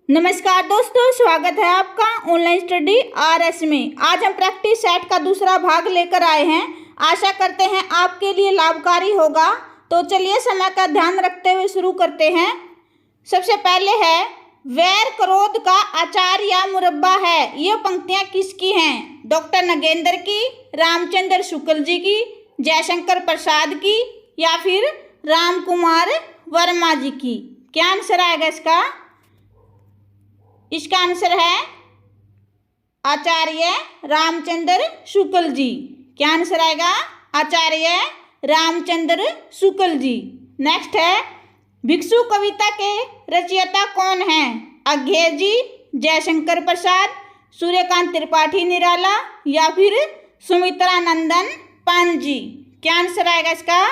नमस्कार दोस्तों, स्वागत है आपका ऑनलाइन स्टडी आरएस में। आज हम प्रैक्टिस सेट का दूसरा भाग लेकर आए हैं। आशा करते हैं आपके लिए लाभकारी होगा। तो चलिए समय का ध्यान रखते हुए शुरू करते हैं। सबसे पहले है वैर क्रोध का अचार या मुरब्बा है। ये पंक्तियां किसकी हैं? डॉक्टर नगेंद्र की, रामचंद्र शुक्ल जी की, जयशंकर प्रसाद की या फिर राम कुमार वर्मा जी की। क्या आंसर आएगा इसका? इसका आंसर है आचार्य रामचंद्र शुक्ल जी। क्या आंसर आएगा? आचार्य रामचंद्र शुक्ल जी। नेक्स्ट है भिक्षु कविता के रचयिता कौन हैं? अज्ञे जी, जयशंकर प्रसाद, सूर्यकांत त्रिपाठी निराला या फिर सुमित्रा नंदन पान जी। क्या आंसर आएगा इसका?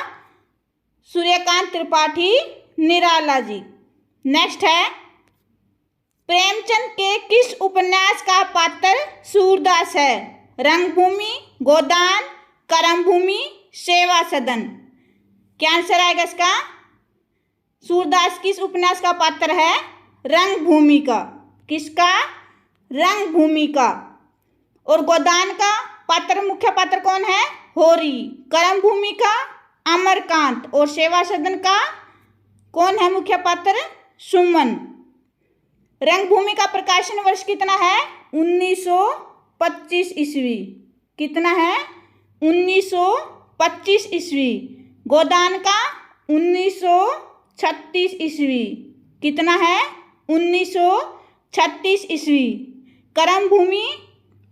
सूर्यकांत त्रिपाठी निराला जी। नेक्स्ट है प्रेमचंद के किस उपन्यास का पात्र सूरदास है? रंगभूमि, गोदान, करमभूमि, सेवा सदन। क्या आंसर आएगा इसका? सूरदास किस उपन्यास का पात्र है? रंगभूमि का। किसका? रंगभूमि का। और गोदान का पात्र, मुख्य पात्र कौन है? होरी। करमभूमि का अमरकांत और सेवा सदन का कौन है मुख्य पात्र? सुमन। रंगभूमि का प्रकाशन वर्ष कितना है? 1925 ईस्वी। कितना है? 1925 ईस्वी। गोदान का 1936 ईस्वी। कितना है? 1936 ईस्वी। करमभूमि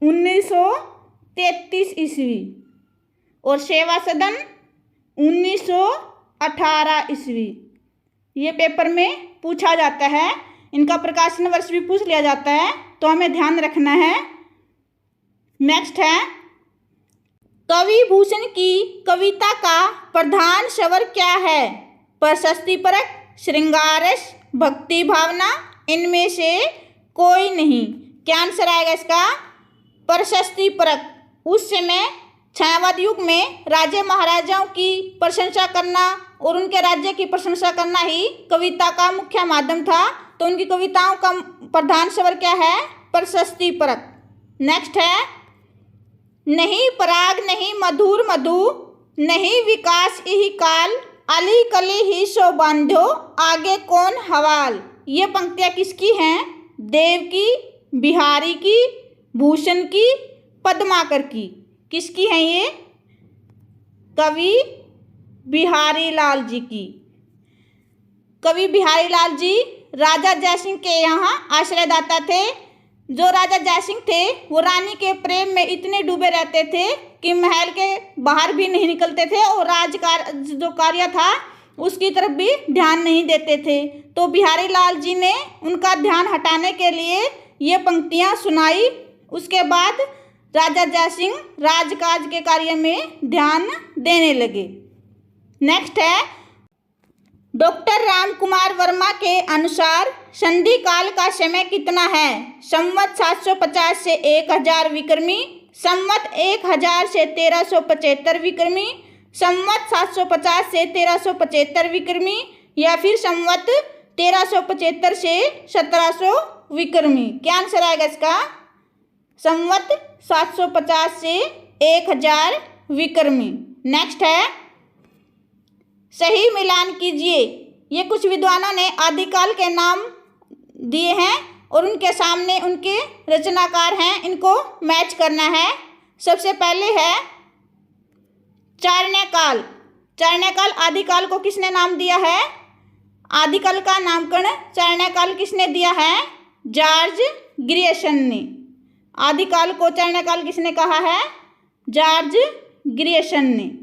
1933 ईस्वी और सेवा सदन 1918 ईस्वी। ये पेपर में पूछा जाता है। इनका प्रकाशन वर्ष भी पूछ लिया जाता है, तो हमें ध्यान रखना है। नेक्स्ट है कवि भूषण की कविता का प्रधान स्वर क्या है? प्रशस्तिपरक, श्रृंगारस, भक्ति भावना, इनमें से कोई नहीं। क्या आंसर आएगा इसका? प्रशस्तिपरक। उस समय छायावाद युग में राजे महाराजाओं की प्रशंसा करना और उनके राज्य की प्रशंसा करना ही कविता का मुख्य माध्यम था। तो उनकी कविताओं का प्रधान स्वर क्या है? प्रशस्तिपरक। नेक्स्ट है नहीं पराग नहीं मधुर मधु, नहीं विकास यही काल, अली कली ही सो बांधो, आगे कौन हवाल। ये पंक्तियां किसकी हैं? देव की, बिहारी की, भूषण की, पद्माकर की। किसकी हैं ये? कवि बिहारी लाल जी की। कवि बिहारी लाल जी राजा जयसिंह के यहाँ आश्रयदाता थे। जो राजा जयसिंह थे वो रानी के प्रेम में इतने डूबे रहते थे कि महल के बाहर भी नहीं निकलते थे और जो कार्य था उसकी तरफ भी ध्यान नहीं देते थे। तो बिहारी लाल जी ने उनका ध्यान हटाने के लिए ये पंक्तियाँ सुनाई। उसके बाद राजा जयसिंह राजकाज के कार्य में ध्यान देने लगे। नेक्स्ट है डॉक्टर राम कुमार वर्मा के अनुसार संधि काल का समय कितना है? संवत 750 से 1000 विक्रमी, संवत 1000 से 1375 विक्रमी, संवत 750 से 1375 विक्रमी या फिर संवत 1375 से 1700 विक्रमी। क्या आंसर आएगा इसका? संवत 750 से 1000 विक्रमी। नेक्स्ट है सही मिलान कीजिए। ये कुछ विद्वानों ने आदिकाल के नाम दिए हैं और उनके सामने उनके रचनाकार हैं, इनको मैच करना है। सबसे पहले है चारण्यकाल। चारण्यकाल आदिकाल को किसने नाम दिया है? आदिकाल का नामकरण चारण्यकाल किसने दिया है? जॉर्ज ग्रियर्सन ने। आदिकाल को चारण्यकाल किसने कहा है? जॉर्ज ग्रियर्सन ने।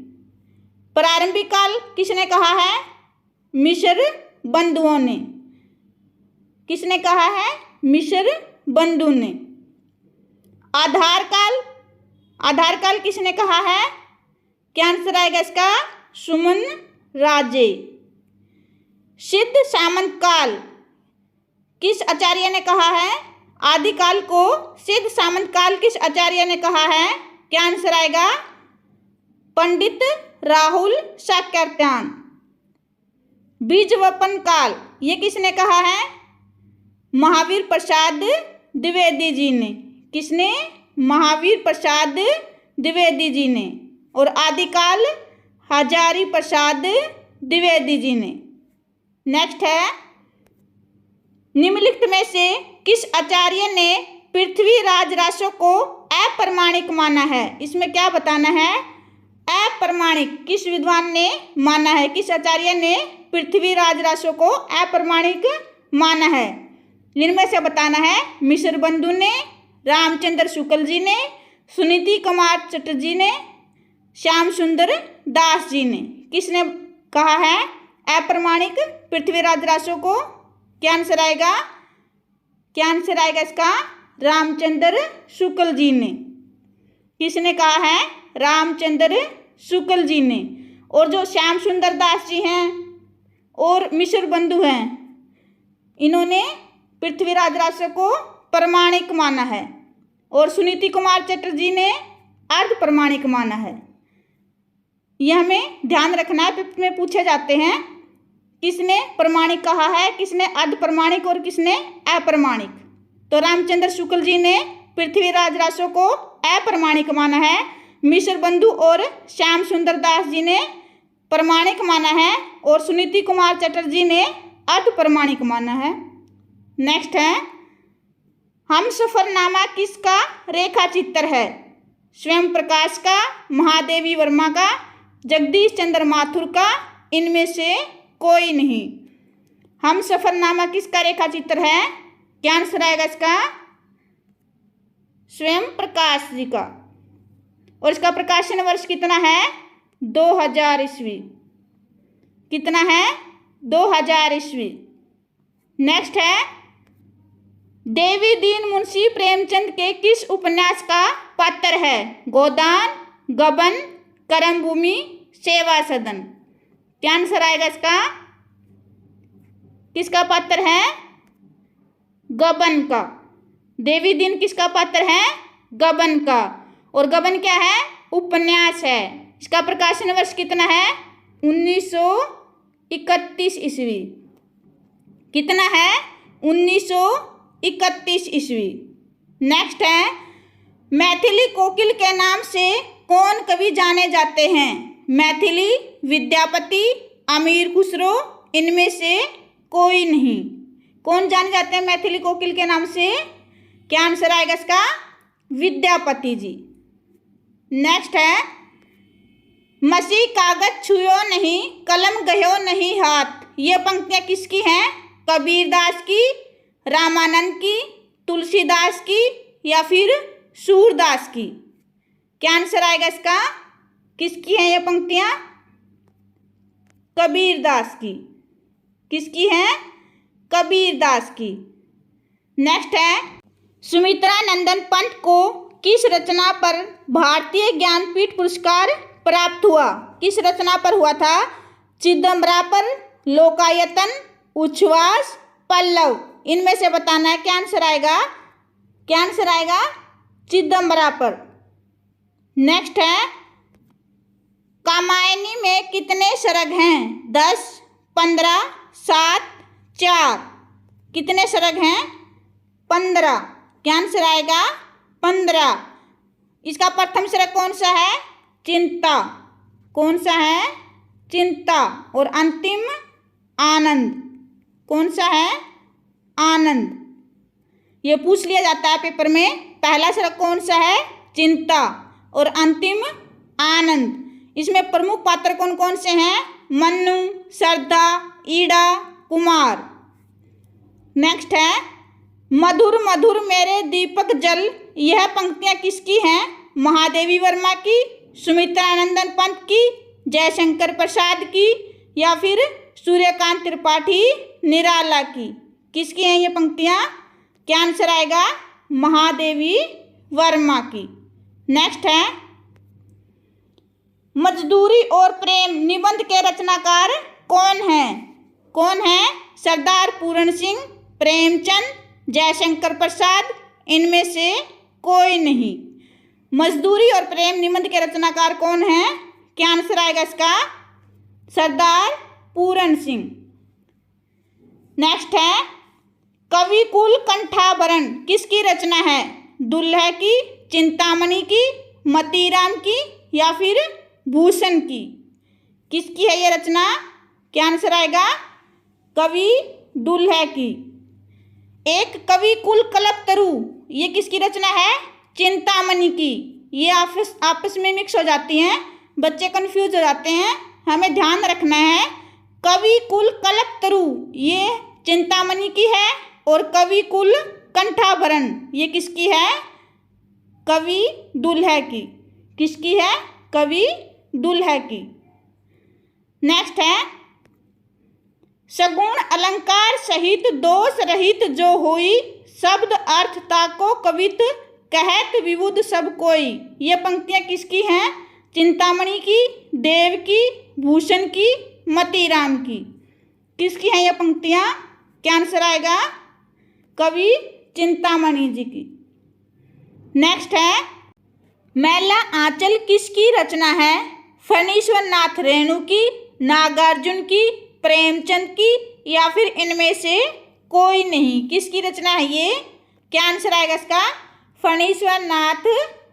प्रारंभिक काल किसने कहा है? मिस्र बंधुओं ने। किसने कहा है? मिस्र बंधु ने। आधार काल, आधार काल किसने कहा है? क्या आंसर आएगा इसका? सुमन राजे। सिद्ध सामंत काल किस आचार्य ने कहा है? आदिकाल को सिद्ध सामंत काल किस आचार्य ने कहा है? क्या आंसर आएगा? पंडित राहुल शाक्यर्त्यान। बीजवपन काल ये किसने कहा है? महावीर प्रसाद द्विवेदी जी ने। किसने? महावीर प्रसाद द्विवेदी जी ने। और आदिकाल हजारी प्रसाद द्विवेदी जी ने। नेक्स्ट है, निम्नलिखित में से किस आचार्य ने पृथ्वीराज रासो को अप्रमाणिक माना है? इसमें क्या बताना है? अप्रमाणिक किस विद्वान ने माना है? किस आचार्य ने पृथ्वीराज रासो को अप्रमाणिक माना है? इनमें से बताना है मिश्र बंधु ने, रामचंद्र शुक्ल जी ने, सुनीति कुमार चटर्जी ने, श्याम सुंदर दास जी ने। किसने कहा है अप्रमाणिक पृथ्वीराज रासो को? क्या आंसर आएगा? क्या आंसर आएगा इसका? रामचंद्र शुक्ल जी ने। किसने कहा है? रामचंद्र शुक्ल जी ने। और जो श्याम सुंदर दास जी हैं और मिश्र बंधु हैं, इन्होंने पृथ्वीराज रासो को प्रमाणिक माना है। और सुनीति कुमार चटर्जी ने अर्ध प्रमाणिक माना है। यह हमें ध्यान रखना है, पेपर में पूछे जाते हैं किसने प्रमाणिक कहा है, किसने अर्ध प्रमाणिक और किसने अप्रमाणिक। तो रामचंद्र शुक्ल जी ने पृथ्वीराज रासो को अप्रमाणिक माना है, मिश्र बंधु और श्याम सुंदर दास जी ने प्रमाणिक माना है, और सुनीति कुमार चटर्जी ने अर्ध प्रमाणिक माना है। नेक्स्ट है, हमसफरनामा किसका रेखा चित्र है? स्वयं प्रकाश का, महादेवी वर्मा का, जगदीश चंद्र माथुर का, इनमें से कोई नहीं। हमसफरनामा किसका रेखा चित्र है? क्या आंसर आएगा इसका? स्वयं प्रकाश जी का। और इसका प्रकाशन वर्ष कितना है? 2000 ईस्वी। कितना है? 2000 ईस्वी। नेक्स्ट है, देवी दीन मुंशी प्रेमचंद के किस उपन्यास का पात्र है? गोदान, गबन, कर्मभूमि, सेवा सदन। क्या आंसर आएगा इसका? किसका पात्र है? गबन का। देवी दीन किसका पात्र है? गबन का। और गबन क्या है? उपन्यास है। इसका प्रकाशन वर्ष कितना है? 1931 ईस्वी। कितना है? 1931 ईस्वी। नेक्स्ट है, मैथिली कोकिल के नाम से कौन कवि जाने जाते हैं? मैथिली विद्यापति, अमीर खुसरो, इनमें से कोई नहीं। कौन जाने जाते हैं मैथिली कोकिल के नाम से? क्या आंसर आएगा इसका? विद्यापति जी। नेक्स्ट है, मसी कागज छुयो नहीं, कलम गयो नहीं हाथ। ये पंक्तियां किसकी हैं? कबीरदास की, रामानंद की, तुलसीदास की, या फिर सूरदास की। क्या आंसर आएगा इसका? किसकी हैं ये पंक्तियां? कबीरदास की। किसकी हैं? कबीरदास की। नेक्स्ट है, सुमित्रा नंदन पंत को किस रचना पर भारतीय ज्ञानपीठ पुरस्कार प्राप्त हुआ? किस रचना पर हुआ था? चिदंबरा पर, लोकायतन, उच्छ्वास, पल्लव। इनमें से बताना है। क्या आंसर आएगा? क्या आंसर आएगा? चिदंबरा पर। नेक्स्ट है, कामायनी में कितने सर्ग हैं? 10, 15, 7, 4। कितने सर्ग हैं? 15। क्या आंसर आएगा? 15। इसका प्रथम सर्ग कौन सा है? चिंता। कौन सा है? चिंता। और अंतिम आनंद। कौन सा है? आनंद। ये पूछ लिया जाता है पेपर में। पहला सर्ग कौन सा है? चिंता। और अंतिम आनंद। इसमें प्रमुख पात्र कौन कौन से हैं? मन्नू, श्रद्धा, ईड़ा, कुमार। नेक्स्ट है, मधुर मधुर मेरे दीपक जल। यह पंक्तियां किसकी हैं? महादेवी वर्मा की, सुमित्रा नंदन पंत की, जयशंकर प्रसाद की, या फिर सूर्यकांत त्रिपाठी निराला की। किसकी हैं ये पंक्तियां? क्या आंसर आएगा? महादेवी वर्मा की। नेक्स्ट है, मजदूरी और प्रेम निबंध के रचनाकार कौन है? कौन है? सरदार पूरण सिंह, प्रेमचंद, जयशंकर प्रसाद, इनमें से कोई नहीं। मजदूरी और प्रेम निबंध के रचनाकार कौन है? क्या आंसर आएगा इसका? सरदार पूरण सिंह। नेक्स्ट है, कविकुल कंठाभरण किसकी रचना है? दुल्हे की, चिंतामणि की, मतीराम की या फिर भूषण की? किसकी है ये रचना? क्या आंसर आएगा? कवि दुल्हे की। एक कविकुल कल्पतरु ये किसकी रचना है? चिंतामणि की। ये आपस में मिक्स हो जाती हैं, बच्चे कंफ्यूज हो जाते हैं, हमें ध्यान रखना है। कविकुल कल्पतरु ये चिंतामणि की है और कविकुल कंठाभरण ये किसकी है? कवि दुल्हे की। किसकी है? कवि दुल्हे की। नेक्स्ट है, सगुण अलंकार सहित दोष रहित जो होई, शब्द अर्थ ताको कवित कहत विबुध सब कोई। ये पंक्तियां किसकी हैं? चिंतामणि की, देव की, भूषण की, मतीराम की। किसकी हैं ये पंक्तियां? क्या आंसर आएगा? कवि चिंतामणि जी की। नेक्स्ट है, मैला आंचल किसकी रचना है? फणीश्वर नाथ रेणु की, नागार्जुन की, प्रेमचंद की या फिर इनमें से कोई नहीं? किसकी रचना है ये? क्या आंसर आएगा इसका? फणीश्वर नाथ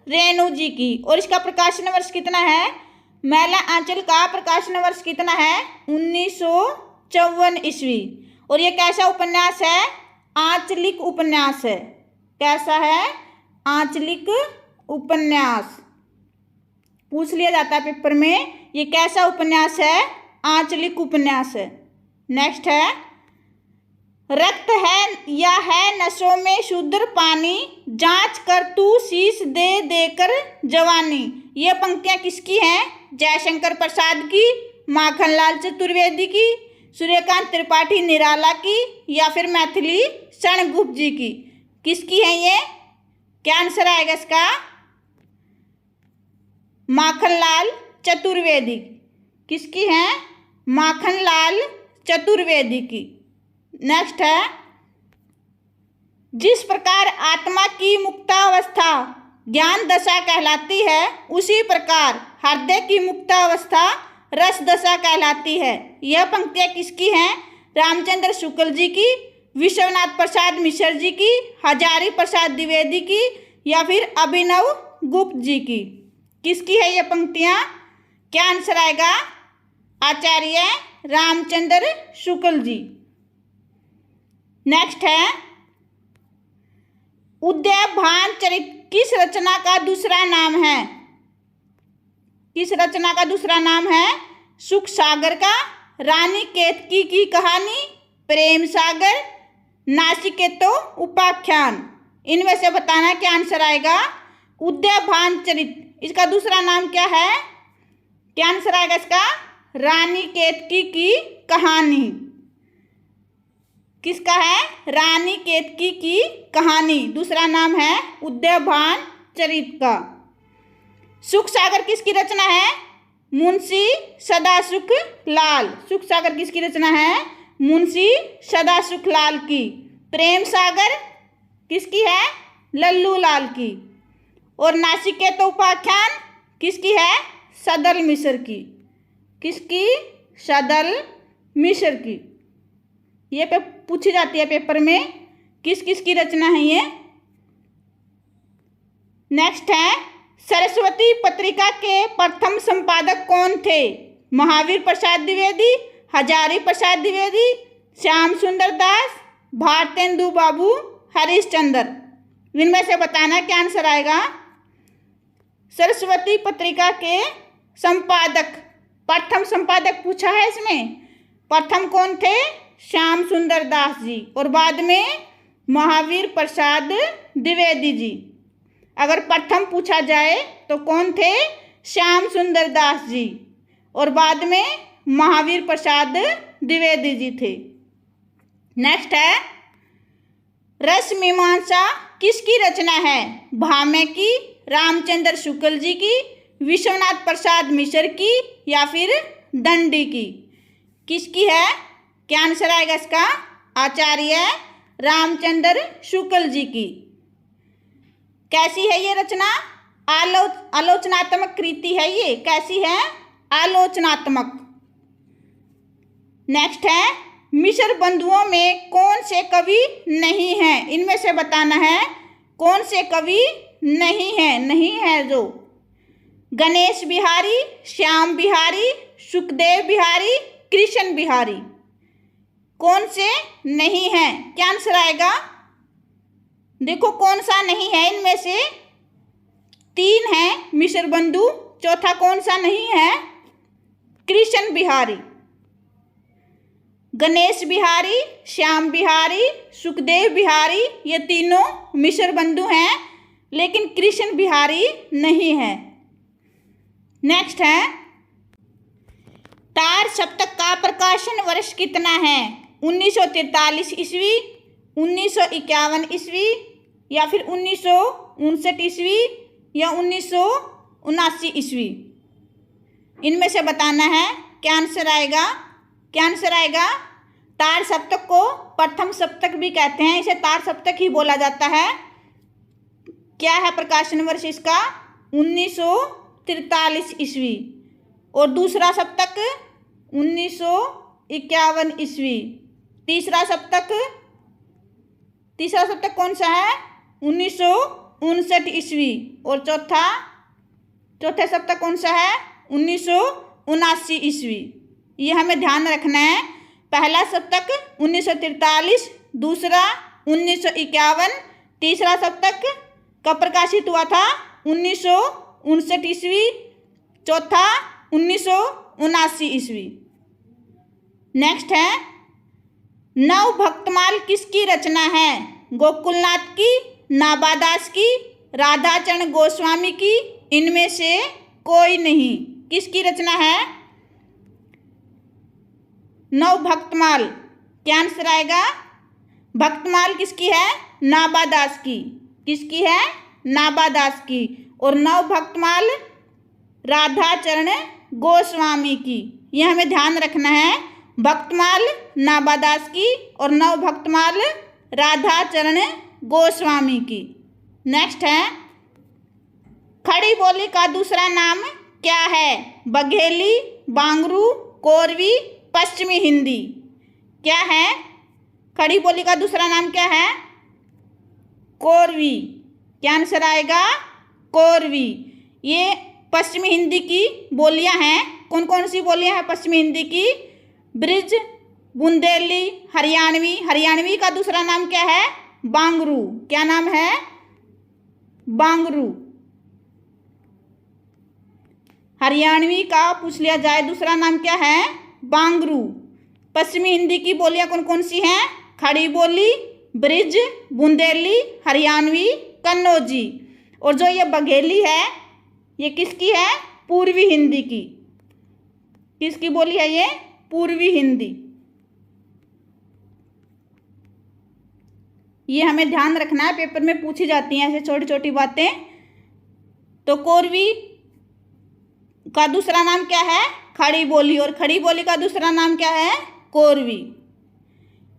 रेणु जी की। और इसका प्रकाशन वर्ष कितना है? मैला आंचल का प्रकाशन वर्ष कितना है? 1954 ईस्वी। और ये कैसा उपन्यास है? आंचलिक उपन्यास है। कैसा है? आंचलिक उपन्यास। पूछ लिया जाता है पेपर में, ये कैसा उपन्यास है? आंचलिक उपन्यास है। नेक्स्ट है, रक्त है या है नसों में शुद्ध पानी, जांच कर तू शीश दे देकर जवानी। ये पंक्तियां किसकी हैं? जयशंकर प्रसाद की, माखनलाल चतुर्वेदी की, सूर्यकांत त्रिपाठी निराला की या फिर मैथिली शरणगुप्त जी की? किसकी है ये? क्या आंसर आएगा इसका? माखनलाल चतुर्वेदी। किसकी है? माखनलाल चतुर्वेदी की। नेक्स्ट है, जिस प्रकार आत्मा की मुक्तावस्था ज्ञान दशा कहलाती है, उसी प्रकार हृदय की मुक्तावस्था रस दशा कहलाती है। यह पंक्तियां किसकी हैं? रामचंद्र शुक्ल जी की, विश्वनाथ प्रसाद मिश्र जी की, हजारी प्रसाद द्विवेदी की या फिर अभिनव गुप्त जी की? किसकी है ये पंक्तियां? क्या आंसर आएगा? आचार्य रामचंद्र शुक्ल जी। नेक्स्ट है, उद्याभान चरित किस रचना का दूसरा नाम है? किस रचना का दूसरा नाम है? सुख सागर का, रानी केतकी की कहानी, प्रेम सागर, नासिकेतो उपाख्यान। इनमें से बताना क्या आंसर आएगा? उद्याभान चरित। इसका दूसरा नाम क्या है? क्या आंसर आएगा इसका? रानी केतकी की कहानी। किसका है? रानी केतकी की कहानी। दूसरा नाम है उद्याभान चरित का। सुख सागर किसकी रचना है? मुंशी सदासुख लाल। सुख सागर किसकी रचना है? मुंशी सदासुख लाल की। प्रेम सागर किसकी है? लल्लू लाल की। और नासिकेत उपाख्यान किसकी है? सदल मिश्र की। किसकी? सदल मिश्र की। ये पे पूछी जाती है पेपर में, किस किस की रचना है ये। नेक्स्ट है, सरस्वती पत्रिका के प्रथम संपादक कौन थे? महावीर प्रसाद द्विवेदी, हजारी प्रसाद द्विवेदी, श्याम सुंदर दास, भारतेंदु बाबू, हरिश्चंद्र। इनमें से बताना क्या आंसर आएगा? सरस्वती पत्रिका के संपादक, प्रथम संपादक पूछा है इसमें। प्रथम कौन थे? श्याम सुंदर दास जी। और बाद में महावीर प्रसाद द्विवेदी जी। अगर प्रथम पूछा जाए तो कौन थे? श्याम सुंदर दास जी। और बाद में महावीर प्रसाद द्विवेदी जी थे। नेक्स्ट है, रस मीमांसा किसकी रचना है? भामे की, रामचंद्र शुक्ल जी की, विश्वनाथ प्रसाद मिश्र की या फिर दंडी की? किसकी है? क्या आंसर आएगा इसका? आचार्य रामचंद्र शुक्ल जी की। कैसी है ये रचना? आलोचनात्मक कृति है ये। कैसी है? आलोचनात्मक। नेक्स्ट है, मिश्र बंधुओं में कौन से कवि नहीं हैं? इनमें से बताना है कौन से कवि नहीं है जो। गणेश बिहारी, श्याम बिहारी, सुखदेव बिहारी, कृष्ण बिहारी। कौन से नहीं है? क्या आंसर आएगा? देखो कौन सा नहीं है इनमें से? 3 है मिश्र बंधु, चौथा कौन सा नहीं है? कृष्ण बिहारी। गणेश बिहारी, श्याम बिहारी, सुखदेव बिहारी ये तीनों मिश्र बंधु हैं, लेकिन कृष्ण बिहारी नहीं है। नेक्स्ट है, तार सप्तक का प्रकाशन वर्ष कितना है? 1943 ईस्वी, 1951 ईस्वी, या फिर 1959 ईस्वी, या 1979 ईस्वी। इनमें से बताना है। क्या आंसर आएगा? क्या आंसर आएगा? तार सप्तक को प्रथम सप्तक भी कहते हैं, इसे तार सप्तक ही बोला जाता है। क्या है प्रकाशन वर्ष इसका? 1943 ईस्वी। और दूसरा सप्तक 1951 ईस्वी। तीसरा सप्तक कौन सा है? 1959 ईस्वी। और चौथा सप्तक कौन सा है? 1979 ईस्वी। ये हमें ध्यान रखना है। पहला सप्तक 1943, दूसरा 1951, तीसरा सप्तक कब प्रकाशित हुआ था? 1959 ईस्वी, चौथा 1979 ईस्वी। नेक्स्ट है, नव भक्तमाल किसकी रचना है? गोकुलनाथ की, नाबादास की, राधाचरण गोस्वामी की, इनमें से कोई नहीं। किसकी रचना है नव भक्तमाल? क्या आंसर आएगा? भक्तमाल किसकी है? नाबादास की। किसकी है? नाबादास की। और नव भक्तमाल राधाचरण गोस्वामी की। यह हमें ध्यान रखना है। भक्तमाल नाबादास की और नव भक्तमाल राधाचरण गोस्वामी की। नेक्स्ट है, खड़ी बोली का दूसरा नाम क्या है? बघेली, बांगरू, कोरवी, पश्चिमी हिंदी। क्या है? खड़ी बोली का दूसरा नाम क्या है? कोरवी। क्या आंसर आएगा? कोरवी। ये पश्चिमी हिंदी की बोलियां हैं। कौन कौन सी बोलियां हैं पश्चिमी हिंदी की? ब्रिज, बुंदेली, हरियाणवी। हरियाणवी का दूसरा नाम क्या है? बांगरू। क्या नाम है? बांगरू। हरियाणवी का पूछ लिया जाए दूसरा नाम क्या है? बांगरू। पश्चिमी हिंदी की बोलियां कौन कौन सी हैं? खड़ी बोली, ब्रिज, बुंदेली, हरियाणवी, कन्नौजी। और जो ये बघेली है ये किसकी है? पूर्वी हिंदी की। किसकी बोली है ये? पूर्वी हिंदी। ये हमें ध्यान रखना है, पेपर में पूछी जाती हैं ऐसे छोटी छोटी बातें। तो कोरवी का दूसरा नाम क्या है? खड़ी बोली। और खड़ी बोली का दूसरा नाम क्या है? कोरवी।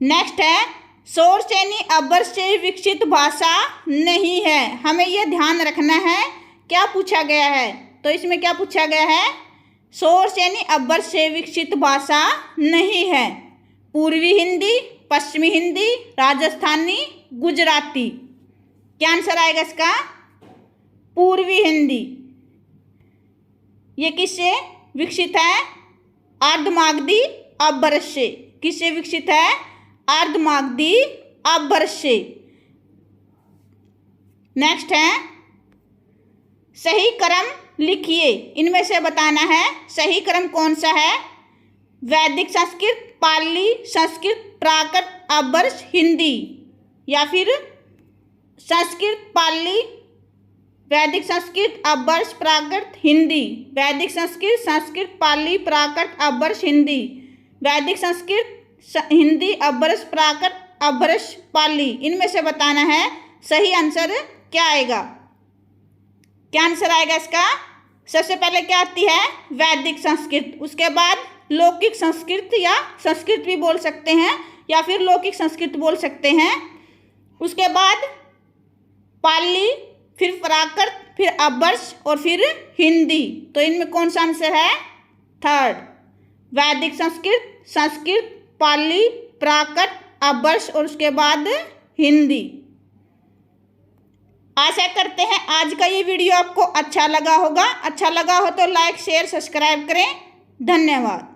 नेक्स्ट है, शोर सैनी अब्बर से विकसित भाषा नहीं है। हमें यह ध्यान रखना है। क्या पूछा गया है? तो इसमें क्या पूछा गया है? शोर सैनी अब्बर से विकसित भाषा नहीं है। पूर्वी हिंदी, पश्चिमी हिंदी, राजस्थानी, गुजराती। क्या आंसर आएगा इसका? पूर्वी हिंदी। ये किससे विकसित है? अर्धमागधी अब्बर से। किससे विकसित है? अर्धमागधी अब्बर से। नेक्स्ट है, सही क्रम लिखिए। इनमें से बताना है सही क्रम कौन सा है? वैदिक संस्कृत, पाली संस्कृत, प्राकृत, अपभ्रंश, हिंदी। या फिर संस्कृत, पाली, वैदिक संस्कृत, अपभ्रंश, प्राकृत, हिंदी। वैदिक संस्कृत, संस्कृत, पाली, प्राकृत, अपभ्रंश, हिंदी। वैदिक संस्कृत, हिंदी, अपभ्रंश, प्राकृत, अपभ्रंश, पाली। इनमें से बताना है सही आंसर क्या आएगा। क्या आंसर आएगा इसका? सबसे पहले क्या आती है? वैदिक संस्कृत। उसके बाद लौकिक संस्कृत या संस्कृत भी बोल सकते हैं, या फिर लौकिक संस्कृत बोल सकते हैं। उसके बाद पाली, फिर प्राकृत, फिर अपभ्रंश और फिर हिंदी। तो इनमें कौन सा आंसर है? थर्ड। वैदिक संस्कृत, संस्कृत, पाली, प्राकृत, अपभ्रंश और उसके बाद हिंदी। आशा करते हैं आज का ये वीडियो आपको अच्छा लगा होगा। अच्छा लगा हो तो लाइक, शेयर, सब्सक्राइब करें। धन्यवाद।